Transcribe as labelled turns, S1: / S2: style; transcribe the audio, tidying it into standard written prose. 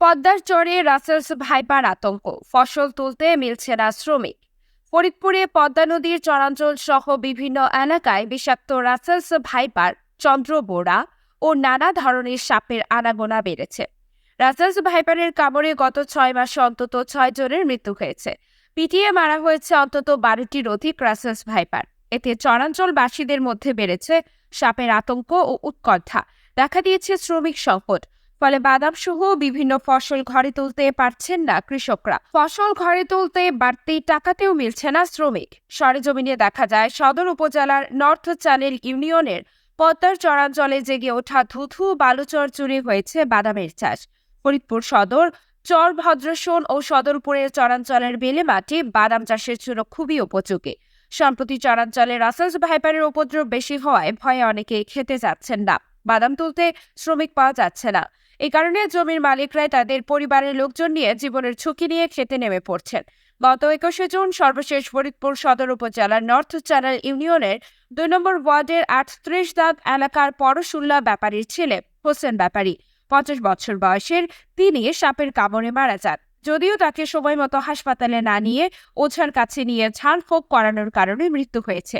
S1: পদ্মার চরে Russell's viper আতঙ্ক, ফসল তুলতে মিলছে না শ্রমিক। ফরিদপুরে পদ্মা নদীর চরাঞ্চল সহ বিভিন্ন এলাকায় বিষাক্ত রাসেলস ভাইপার, চন্দ্রবোরা ও নানা ধরনের সাপের আনাগোনা বেড়েছে। রাসেলস ভাইপারের কামড়ে গত 6 মাসে অন্তত 6 জনের মৃত্যু হয়েছে। পিটিয়ে মারা হয়েছে অন্তত 12টির অধিক রাসেলস ভাইপার। এতে চরাঞ্চলবাসীদের মধ্যে বেড়েছে সাপের আতঙ্ক ও উৎকণ্ঠা। দেখা দিয়েছে শ্রমিক সংকট। ফলে বাদাম সহ বিভিন্ন ফসল ঘরে তুলতে পারছেন না কৃষকরা। ফসল ঘরে তুলতে বাড়তি টাকাতেও মিলছে না শ্রমিক। সরেজমিনে দেখা যায় সদর উপজেলার নর্থ চ্যানেল ইউনিয়নের পদ্মার চরাঞ্চলে জেগে ওঠা ধুধু বালুচর জুড়ে হয়েছে বাদামের চাষ। ফরিদপুর সদর, চর ভদ্রশোন ও সদরপুরের চরাঞ্চলের বেলে মাটি বাদাম চাষের জন্য খুবই উপযোগী। সম্প্রতি চরাঞ্চলে রাসেলস ভাইপারের উপদ্রব বেশি হওয়ায় ভয়ে অনেকে খেতে যাচ্ছেন না। বাদাম তুলতে শ্রমিক পাওয়া যাচ্ছে না। এই কারণে জমির মালিকরাই তাদের পরিবারের লোকজন নিয়ে জীবনের ঝুঁকি নিয়ে খেতে নেমে পড়ছেন। গত 21শে জুন সর্বশেষ ফরিদপুর সদর উপজেলার নর্থ চ্যানেল ইউনিয়নের 2 নম্বর ওয়ার্ডের 38 দাগ এলাকার পরশুল্লা ব্যাপারীর ছেলে হোসেন ব্যাপারী, 50 বছর বয়সের, তিনি সাপের কামড়ে মারা যান। যদিও তাকে সময় মতো হাসপাতালে না নিয়ে ওঝার কাছে নিয়ে ঝাড়ফুঁক করানোর কারণে মৃত্যু হয়েছে।